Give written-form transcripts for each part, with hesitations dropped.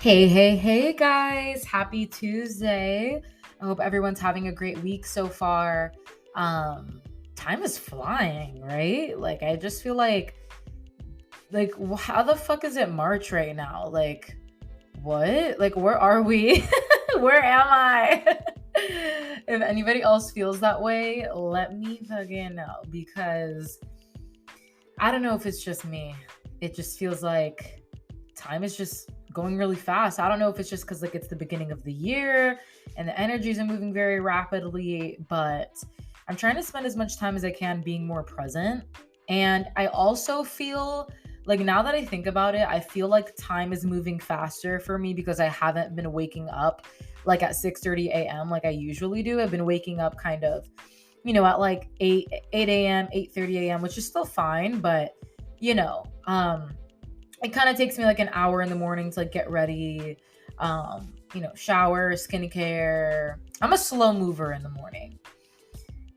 Hey guys, happy Tuesday. I hope everyone's having a great week so far. Um Time is flying, right? Like I just feel like how the fuck is it March right now? Like what? Like where are we? Where am I? If anybody else feels that way, let me fucking know because I don't know if it's just me. It just feels like time is just going really fast. I don't know if it's just because like it's the beginning of the year and the energies are moving very rapidly, but I'm trying to spend as much time as I can being more present. And I also feel like now that I think about it, I feel like time is moving faster for me because I haven't been waking up like at 6:30 a.m. like I usually do. I've been waking up kind of at like 8 a.m., 8:30 a.m., which is still fine, but you know, um, it kind of takes me like an hour in the morning to like get ready, shower, skincare. I'm a slow mover in the morning.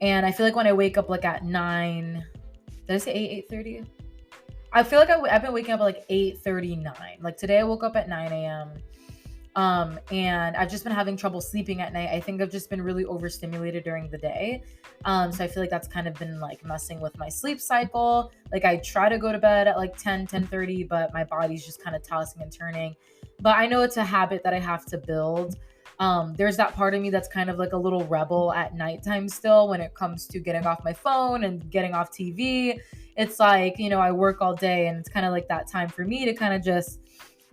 And I feel like when I wake up like at 9, did I say 8:30? I feel like I've been waking up at like 8:39. Like today I woke up at 9 a.m. And I've just been having trouble sleeping at night. I think I've just been really overstimulated during the day. So I feel like that's kind of been like messing with my sleep cycle. Like I try to go to bed at like 10:30, but my body's just kind of tossing and turning. But I know it's a habit that I have to build. There's that part of me that's kind of like a little rebel at nighttime still when it comes to getting off my phone and getting off TV. It's like, I work all day and it's kind of like that time for me to kind of just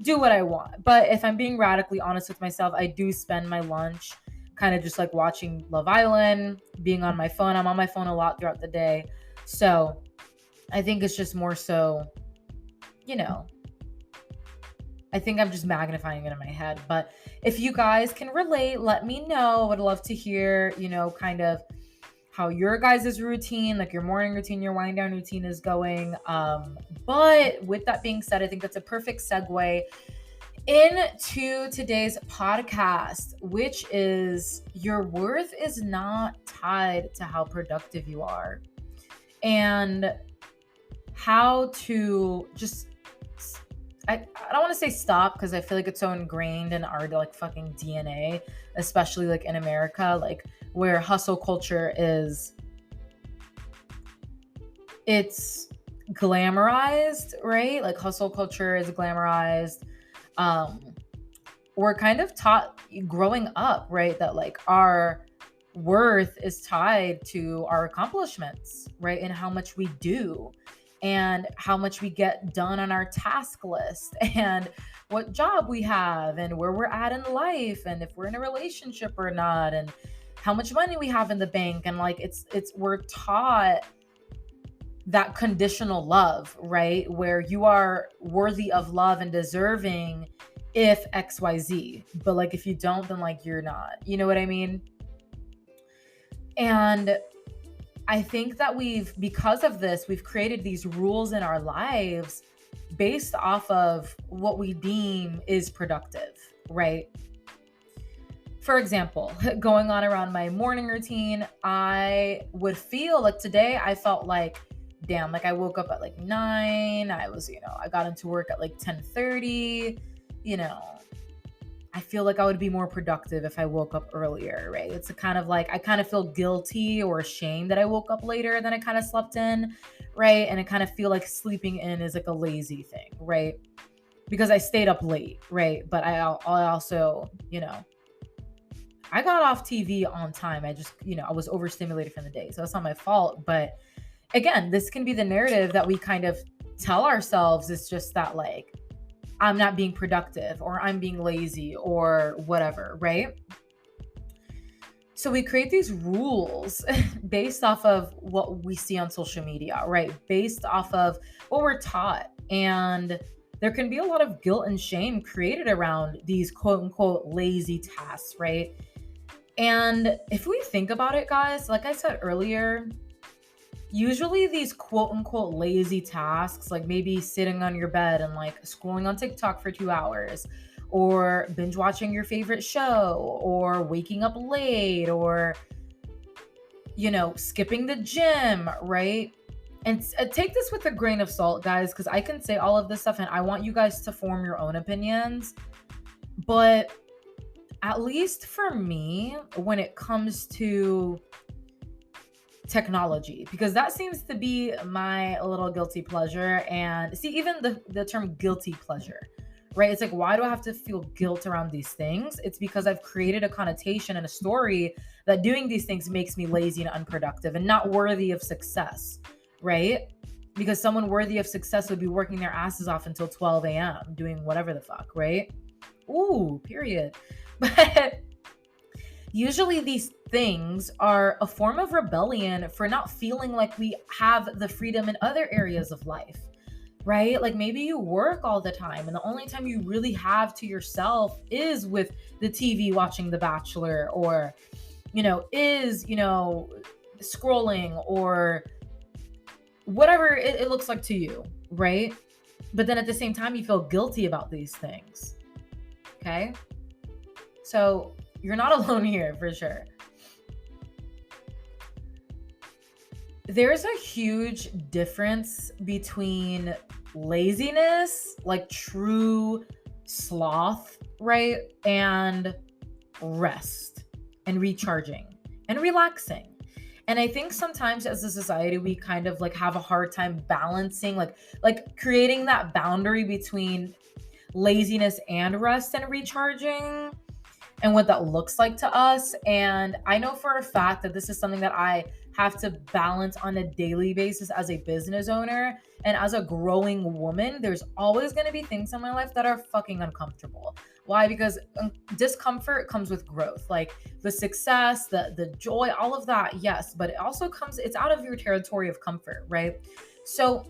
do what I want. But if I'm being radically honest with myself, I do spend my lunch kind of just like watching Love Island, being on my phone. I'm on my phone a lot throughout the day. So I think it's just more so, you know, I think I'm just magnifying it in my head. But if you guys can relate, let me know. I would love to hear, kind of how your guys' routine, like your morning routine, your wind down routine is going. But with that being said, I think that's a perfect segue into today's podcast, which is your worth is not tied to how productive you are and how to just I don't want to say stop because I feel like it's so ingrained in our like fucking DNA, especially like in America, like where hustle culture is it's glamorized, right? Like hustle culture is glamorized. Um we're kind of taught growing up, right, that like our worth is tied to our accomplishments, right? And how much we do and how much we get done on our task list and what job we have and where we're at in life and if we're in a relationship or not and how much money we have in the bank and like it's we're taught that conditional love, right? Where you are worthy of love and deserving if XYZ. But like if you don't, then like you're not. You know what I mean? And I think that because of this, we've created these rules in our lives based off of what we deem is productive, right? For example, going on around my morning routine, I would feel like today I felt like, damn, like I woke up at like 9. I got into work at like 10:30, you know, I feel like I would be more productive if I woke up earlier, right? It's a kind of like I kind of feel guilty or ashamed that I woke up later than I kind of slept in, right? And I kind of feel like sleeping in is like a lazy thing, right? Because I stayed up late, right? But I also, I got off TV on time. I just, I was overstimulated from the day. So that's not my fault. But again, this can be the narrative that we kind of tell ourselves. It's just that like I'm not being productive or I'm being lazy or whatever, right? So we create these rules based off of what we see on social media, right? Based off of what we're taught. And there can be a lot of guilt and shame created around these quote unquote lazy tasks, right? And if we think about it, guys, like I said earlier, usually these quote unquote lazy tasks, like maybe sitting on your bed and like scrolling on TikTok for 2 hours, or binge watching your favorite show, or waking up late, or, skipping the gym, right? And take this with a grain of salt, guys, because I can say all of this stuff and I want you guys to form your own opinions. But at least for me, when it comes to technology, because that seems to be my little guilty pleasure. And see, even the term guilty pleasure, right? It's like, why do I have to feel guilt around these things? It's because I've created a connotation and a story that doing these things makes me lazy and unproductive and not worthy of success, right? Because someone worthy of success would be working their asses off until 12 a.m. doing whatever the fuck, right? Ooh, period. But usually these things are a form of rebellion for not feeling like we have the freedom in other areas of life, right? Like maybe you work all the time and the only time you really have to yourself is with the TV watching The Bachelor, or, scrolling, or whatever it looks like to you, right? But then at the same time, you feel guilty about these things. Okay. So you're not alone here for sure. There's a huge difference between laziness, like true sloth, right? And rest and recharging and relaxing. And I think sometimes as a society, we kind of like have a hard time balancing, like creating that boundary between laziness and rest and recharging, and what that looks like to us. And I know for a fact that this is something that I have to balance on a daily basis as a business owner. And as a growing woman, there's always going to be things in my life that are fucking uncomfortable. Why? Because discomfort comes with growth, like the success, the joy, all of that. Yes. But it also it's out of your territory of comfort, right? So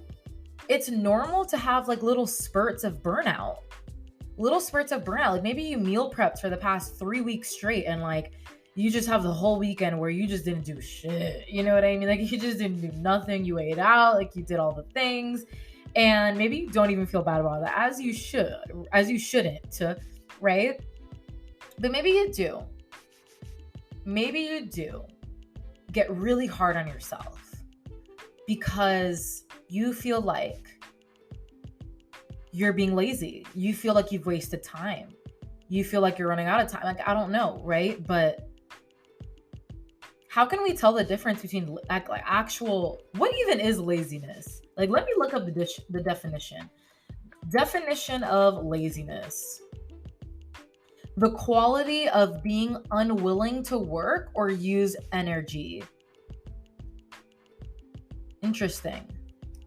it's normal to have like little spurts of burnout. Like maybe you meal prepped for the past 3 weeks straight and like you just have the whole weekend where you just didn't do shit. You know what I mean? Like you just didn't do nothing. You ate out, like you did all the things. And maybe you don't even feel bad about that, as you shouldn't, right? But maybe you do. Maybe you do get really hard on yourself because you feel like you're being lazy. You feel like you've wasted time. You feel like you're running out of time. Like, I don't know, right? But how can we tell the difference between like actual, what even is laziness? Like, let me look up the definition. Definition of laziness: the quality of being unwilling to work or use energy. Interesting.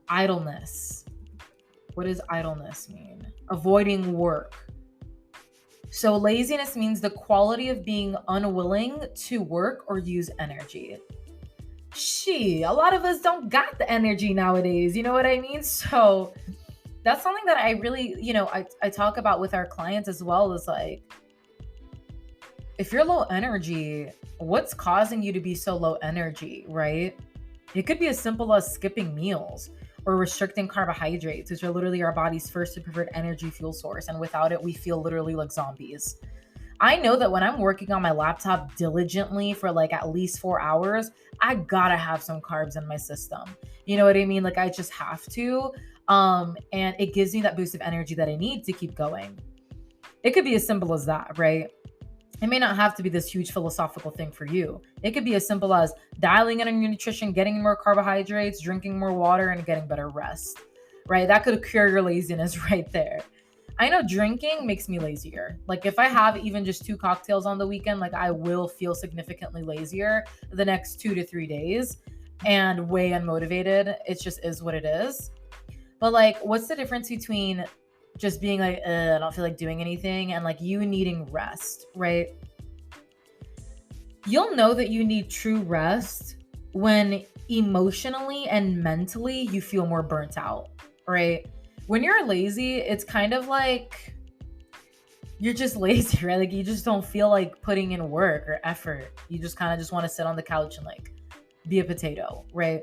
Idleness. What does idleness mean? Avoiding work. So laziness means the quality of being unwilling to work or use energy. A lot of us don't got the energy nowadays. You know what I mean? So that's something that I really, I talk about with our clients as well, is like, if you're low energy, what's causing you to be so low energy, right? It could be as simple as skipping meals or restricting carbohydrates, which are literally our body's first and preferred energy fuel source. And without it, we feel literally like zombies. I know that when I'm working on my laptop diligently for like at least 4 hours, I gotta have some carbs in my system. You know what I mean? Like I just have to. And it gives me that boost of energy that I need to keep going. It could be as simple as that, right? It may not have to be this huge philosophical thing for you. It could be as simple as dialing in on your nutrition, getting more carbohydrates, drinking more water, and getting better rest, right? That could cure your laziness right there. I know drinking makes me lazier. Like if I have even just 2 cocktails on the weekend, like I will feel significantly lazier the next 2 to 3 days and way unmotivated. It just is what it is. But like, what's the difference between just being like, I don't feel like doing anything, and like you needing rest, right? You'll know that you need true rest when emotionally and mentally you feel more burnt out, right? When you're lazy, it's kind of like you're just lazy, right? Like you just don't feel like putting in work or effort. You just kind of just want to sit on the couch and like be a potato, right?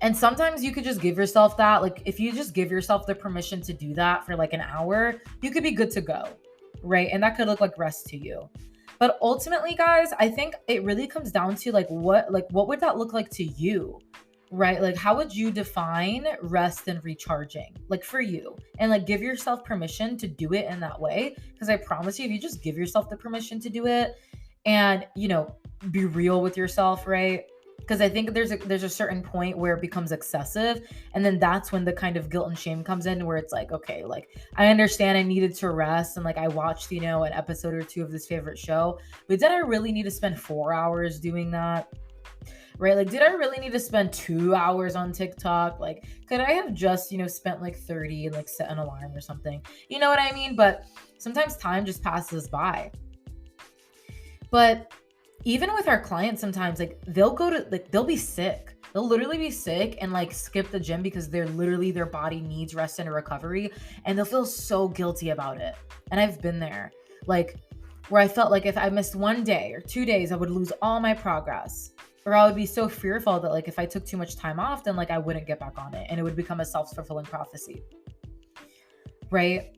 And sometimes you could just give yourself that. Like if you just give yourself the permission to do that for like an hour, you could be good to go, right? And that could look like rest to you. But ultimately, guys, I think it really comes down to like what would that look like to you, right? Like, how would you define rest and recharging, like for you? And like, give yourself permission to do it in that way. Because I promise you, if you just give yourself the permission to do it and, be real with yourself, right? Because I think there's a certain point where it becomes excessive. And then that's when the kind of guilt and shame comes in, where it's like, okay, like I understand I needed to rest. And like I watched, an episode or two of this favorite show, but did I really need to spend 4 hours doing that? Right? Like, did I really need to spend 2 hours on TikTok? Like, could I have just, spent like 30 and like set an alarm or something? You know what I mean? But sometimes time just passes by. But even with our clients, sometimes like they'll be sick. They'll literally be sick and like skip the gym because their body needs rest and recovery. And they'll feel so guilty about it. And I've been there. Like, where I felt like if I missed 1 day or 2 days, I would lose all my progress. Or I would be so fearful that like if I took too much time off, then like I wouldn't get back on it and it would become a self-fulfilling prophecy. Right?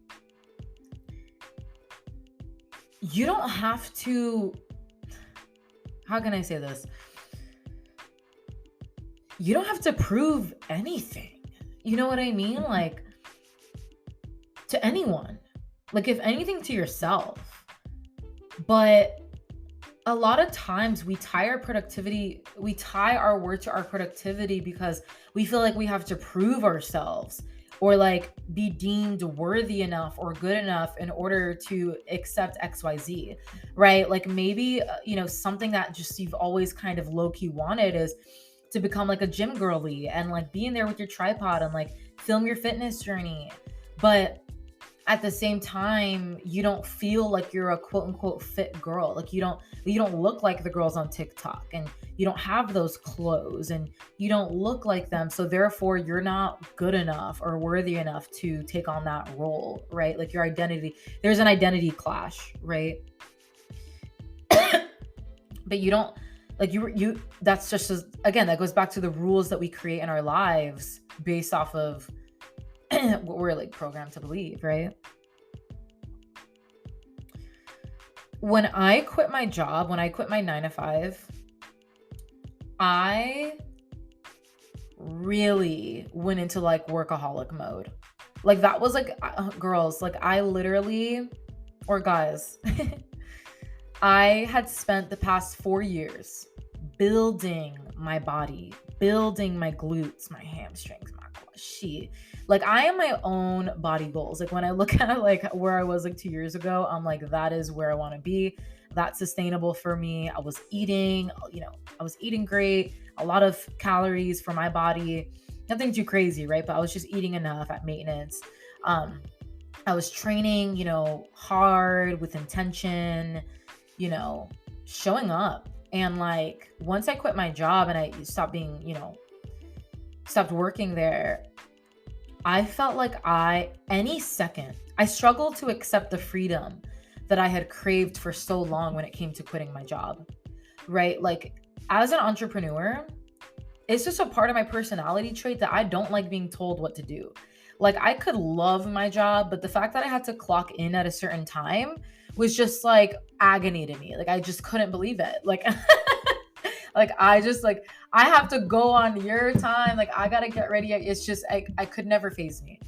You don't have to, how can I say this? You don't have to prove anything. You know what I mean? Like, to anyone. Like, if anything, to yourself. But a lot of times we tie our word to our productivity because we feel like we have to prove ourselves or like be deemed worthy enough or good enough in order to accept XYZ, right? Like maybe, something that just you've always kind of low-key wanted is to become like a gym girly and like be in there with your tripod and like film your fitness journey. But at the same time, you don't feel like you're a quote unquote fit girl. Like you don't look like the girls on TikTok and you don't have those clothes and you don't look like them. So therefore you're not good enough or worthy enough to take on that role, right? Like your identity, there's an identity clash, right? But you don't like that's just again, that goes back to the rules that we create in our lives based off of what we're like programmed to believe, right? When I quit my job, when I quit my 9 to 5, I really went into like workaholic mode. Like that was like, girls, like I literally, or guys, I had spent the past 4 years building my body, building my glutes, my hamstrings, my shit. Like I am my own body goals. Like when I look at like where I was like 2 years ago, I'm like, that is where I want to be. That's sustainable for me. I was eating great, a lot of calories for my body, nothing too crazy, right? But I was just eating enough at maintenance. I was training, hard with intention, showing up. And like once I quit my job and I stopped working there, I felt like any second, I struggled to accept the freedom that I had craved for so long when it came to quitting my job, right? Like as an entrepreneur, it's just a part of my personality trait that I don't like being told what to do. Like I could love my job, but the fact that I had to clock in at a certain time was just like agony to me. Like I just couldn't believe it. Like like I have to go on your time. Like I gotta get ready. It's just I could never face me.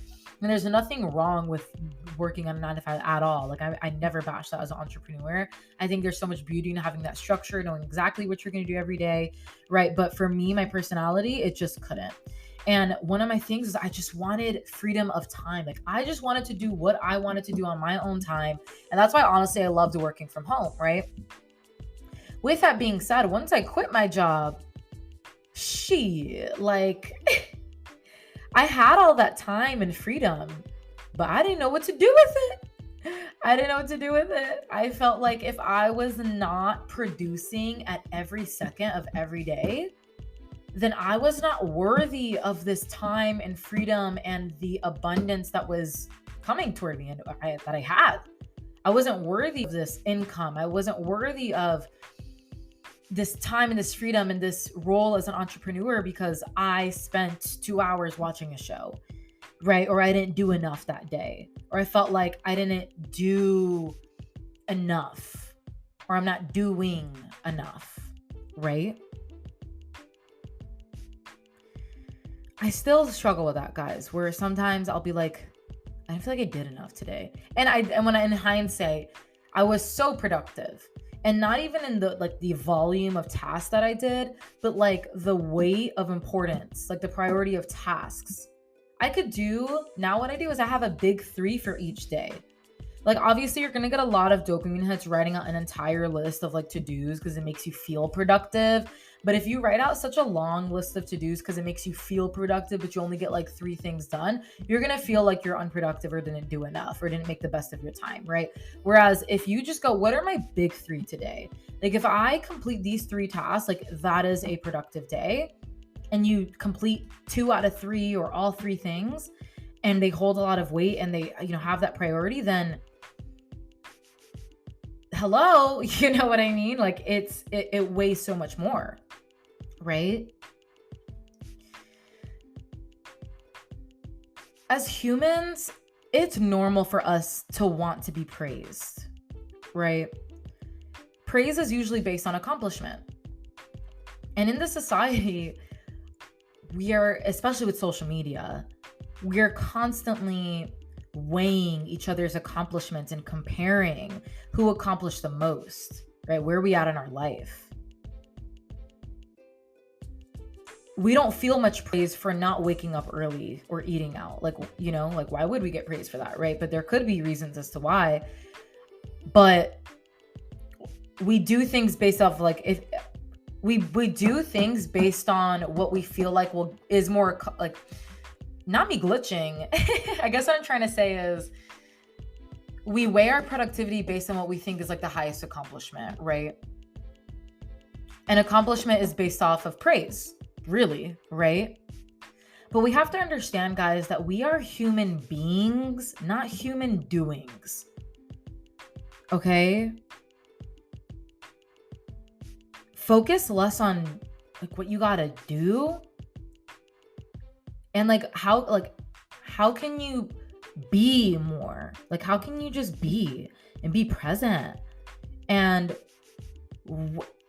And there's nothing wrong with working on a 9 to 5 at all. Like I never bash that as an entrepreneur. I think there's so much beauty in having that structure, knowing exactly what you're gonna do every day, right? But for me, my personality, it just couldn't. And one of my things is I just wanted freedom of time. Like I just wanted to do what I wanted to do on my own time. And that's why honestly I loved working from home, right? With that being said, once I quit my job, like I had all that time and freedom, but I didn't know what to do with it. I felt like if I was not producing at every second of every day, then I was not worthy of this time and freedom and the abundance that was coming toward me and that I had. I wasn't worthy of this income. I wasn't worthy of this time and this freedom and this role as an entrepreneur because I spent 2 hours watching a show, right? Or I didn't do enough that day, or I felt like I didn't do enough, or I'm not doing enough, right? I still struggle with that, guys, where sometimes I'll be like, I don't feel like I did enough today. And when I, in hindsight, I was so productive. And not even in the volume of tasks that I did, but like the weight of importance, like the priority of tasks. I could do now what I do is I have a big 3 for each day. Like, obviously, you're gonna get a lot of dopamine hits writing out an entire list of like to-dos because it makes you feel productive. But if you write out such a long list of to-dos because it makes you feel productive, but you only get like 3 things done, you're gonna feel like you're unproductive or didn't do enough or didn't make the best of your time, right? Whereas if you just go, what are my big 3 today? Like, if I complete these 3 tasks, like that is a productive day. And you complete 2 out of 3 or all 3 things, and they hold a lot of weight and they, have that priority, then hello, you know what I mean? Like it weighs so much more, right? As humans, it's normal for us to want to be praised, right? Praise is usually based on accomplishment. And in this society, we are, especially with social media, we are constantly weighing each other's accomplishments and comparing who accomplished the most, right? Where are we at in our life? We don't feel much praise for not waking up early or eating out. Like, why would we get praised for that, right? But there could be reasons as to why. But we do things based off like if we do things based on what we feel like is more like, not me glitching. I guess what I'm trying to say is we weigh our productivity based on what we think is like the highest accomplishment, right? And accomplishment is based off of praise, really, right? But we have to understand, guys, that we are human beings, not human doings. Okay? Focus less on like what you gotta do and like how can you be more? Like, how can you just be and be present and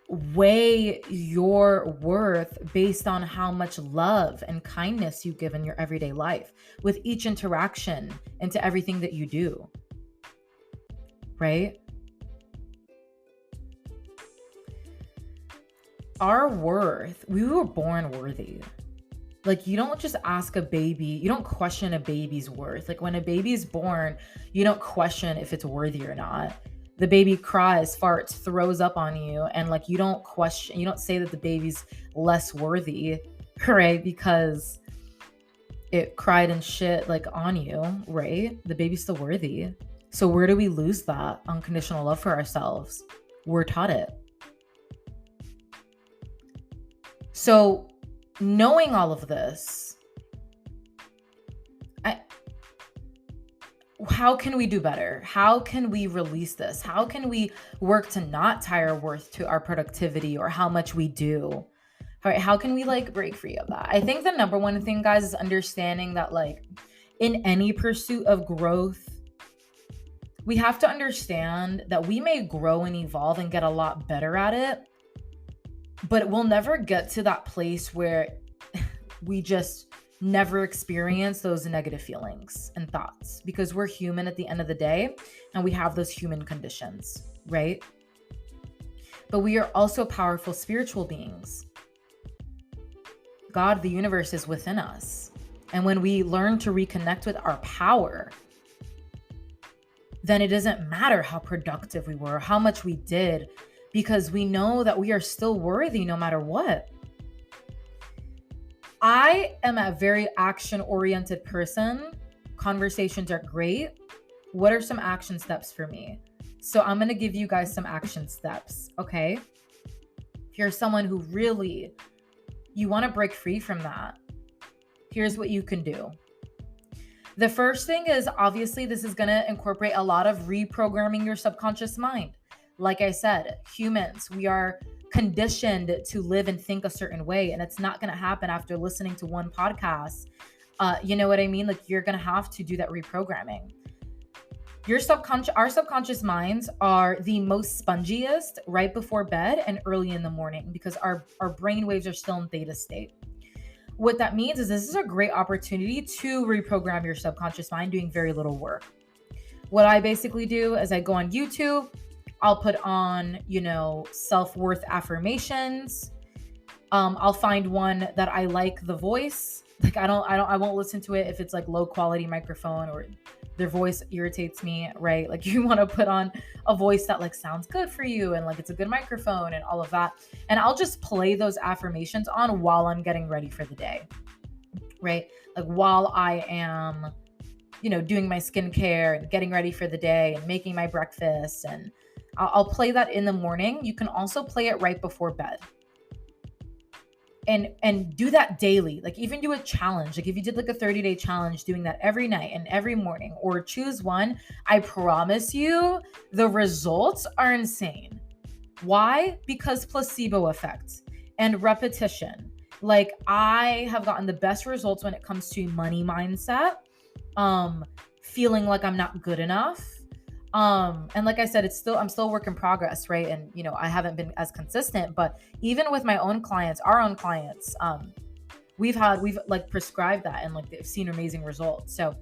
weigh your worth based on how much love and kindness you give in your everyday life with each interaction into everything that you do, right? Our worth, we were born worthy. Like, you don't just ask a baby, you don't question a baby's worth. Like, when a baby's born, you don't question if it's worthy or not. The baby cries, farts, throws up on you, and like, you don't say that the baby's less worthy, right? Because it cried and shit like on you, right? The baby's still worthy. So where do we lose that unconditional love for ourselves? We're taught it. So knowing all of this, how can we do better? How can we release this? How can we work to not tie our worth to our productivity or how much we do? All right, how can we like break free of that? I think the number one thing, guys, is understanding that like in any pursuit of growth, we have to understand that we may grow and evolve and get a lot better at it, but we'll never get to that place where we just never experience those negative feelings and thoughts, because we're human at the end of the day and we have those human conditions, right? But we are also powerful spiritual beings. God, the universe, is within us. And when we learn to reconnect with our power, then it doesn't matter how productive we were, how much we did, because we know that we are still worthy no matter what. I am a very action-oriented person. Conversations are great. What are some action steps for me? So I'm going to give you guys some action steps, okay? If you're someone who really, you want to break free from that, here's what you can do. The first thing is, obviously, this is going to incorporate a lot of reprogramming your subconscious mind. Like I said, humans, we are conditioned to live and think a certain way, and it's not going to happen after listening to one podcast. You know what I mean? Like, you're going to have to do that reprogramming. Our subconscious minds are the most spongiest right before bed and early in the morning, because our brain waves are still in theta state. What that means is this is a great opportunity to reprogram your subconscious mind doing very little work. What I basically do is I go on YouTube, I'll put on, self-worth affirmations. I'll find one that I like the voice. Like I won't listen to it if it's like low quality microphone or their voice irritates me, right? Like you want to put on a voice that like sounds good for you and like it's a good microphone and all of that. And I'll just play those affirmations on while I'm getting ready for the day, right? Like while I am, doing my skincare and getting ready for the day and making my breakfast. And I'll play that in the morning. You can also play it right before bed. And do that daily. Like even do a challenge. Like if you did like a 30-day challenge, doing that every night and every morning, or choose one, I promise you the results are insane. Why? Because placebo effect and repetition. Like I have gotten the best results when it comes to money mindset, feeling like I'm not good enough. And like I said, I'm still a work in progress, right? And, I haven't been as consistent, but even with my own clients, our own clients, we've like prescribed that and like they've seen amazing results. So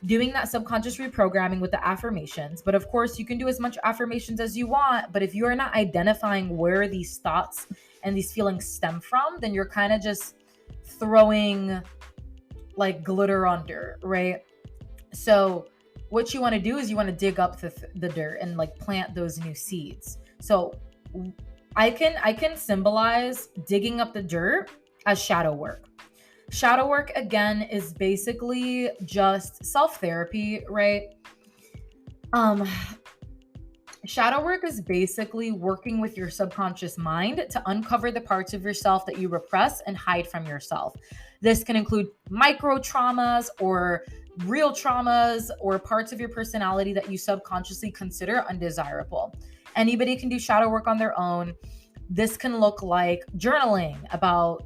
doing that subconscious reprogramming with the affirmations, but of course you can do as much affirmations as you want, but if you are not identifying where these thoughts and these feelings stem from, then you're kind of just throwing like glitter on dirt, right? So what you want to do is you want to dig up the dirt and like plant those new seeds. So I can symbolize digging up the dirt as shadow work. Shadow work, again, is basically just self-therapy, right? Shadow work is basically working with your subconscious mind to uncover the parts of yourself that you repress and hide from yourself. This can include micro traumas or real traumas or parts of your personality that you subconsciously consider undesirable. Anybody can do shadow work on their own. This can look like journaling about,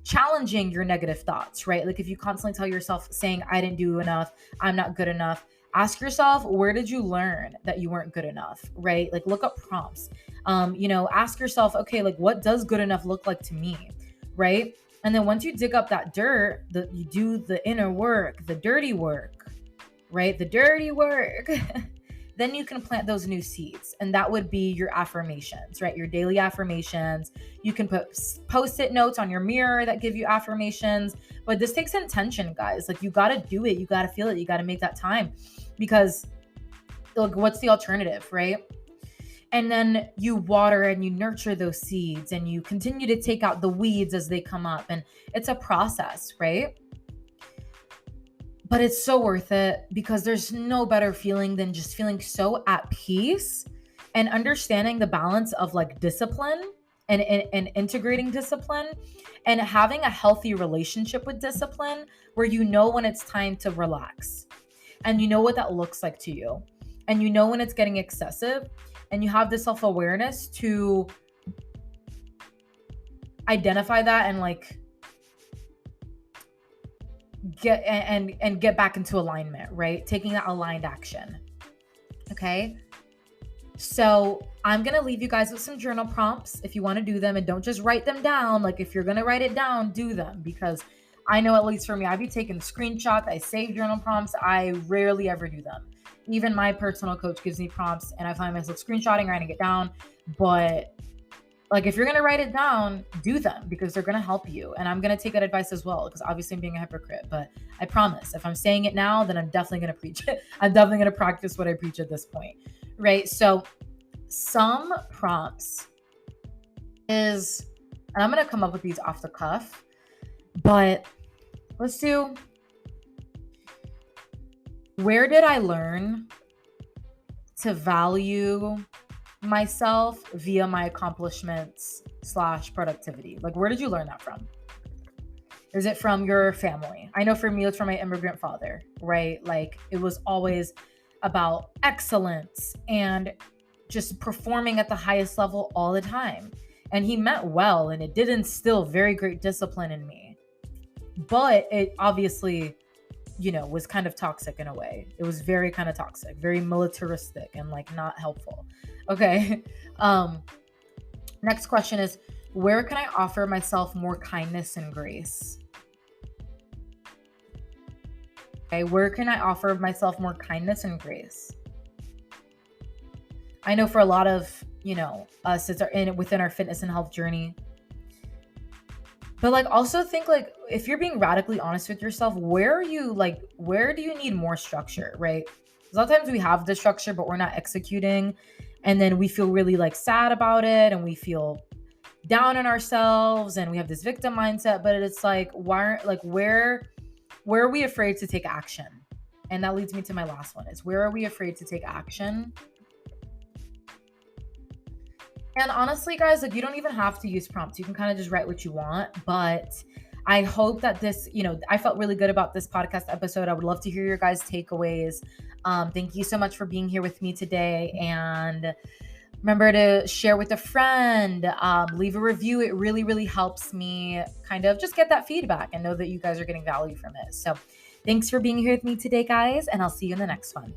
challenging your negative thoughts, right? Like if you constantly tell yourself saying, I didn't do enough, I'm not good enough, ask yourself, where did you learn that you weren't good enough, right? Like look up prompts. Ask yourself, okay, like what does good enough look like to me, right? And then once you dig up that dirt, you do the inner work, the dirty work, right? The dirty work. Then you can plant those new seeds. And that would be your affirmations, right? Your daily affirmations. You can put Post-it notes on your mirror that give you affirmations. But this takes intention, guys. Like you got to do it. You got to feel it. You got to make that time. Because like, what's the alternative, right? And then you water and you nurture those seeds and you continue to take out the weeds as they come up. And it's a process, right? But it's so worth it because there's no better feeling than just feeling so at peace and understanding the balance of like discipline and integrating discipline and having a healthy relationship with discipline where you know when it's time to relax and you know what that looks like to you and you know when it's getting excessive and you have the self-awareness to identify that and like get back into alignment, right? Taking that aligned action. Okay. So I'm going to leave you guys with some journal prompts if you want to do them, and don't just write them down. Like if you're going to write it down, do them, because I know at least for me, I'd be taking screenshots. I save journal prompts. I rarely ever do them. Even my personal coach gives me prompts and I find myself screenshotting, writing it down. But like, if you're going to write it down, do them because they're going to help you. And I'm going to take that advice as well because obviously I'm being a hypocrite. But I promise if I'm saying it now, then I'm definitely going to preach it. I'm definitely going to practice what I preach at this point. Right? So some prompts is, and I'm going to come up with these off the cuff, but let's do, where did I learn to value myself via my accomplishments / productivity? Like, where did you learn that from? Is it from your family? I know for me, it's from my immigrant father, right? Like, it was always about excellence and just performing at the highest level all the time. And he meant well, and it did instill very great discipline in me. But it obviously, was kind of toxic in a way. It was very kind of toxic, very militaristic and like not helpful. Okay. Next question is, Where can I offer myself more kindness and grace? Okay, where can I offer myself more kindness and grace? I know for a lot of, us that are within our fitness and health journey, but like also think like if you're being radically honest with yourself, where do you need more structure, right? Sometimes we have the structure, but we're not executing. And then we feel really like sad about it and we feel down on ourselves and we have this victim mindset. But it's like, where are we afraid to take action? And that leads me to my last one is where are we afraid to take action? And honestly, guys, like you don't even have to use prompts. You can kind of just write what you want. But I hope that this, I felt really good about this podcast episode. I would love to hear your guys' takeaways. Thank you so much for being here with me today. And remember to share with a friend, leave a review. It really, really helps me kind of just get that feedback and know that you guys are getting value from it. So thanks for being here with me today, guys. And I'll see you in the next one.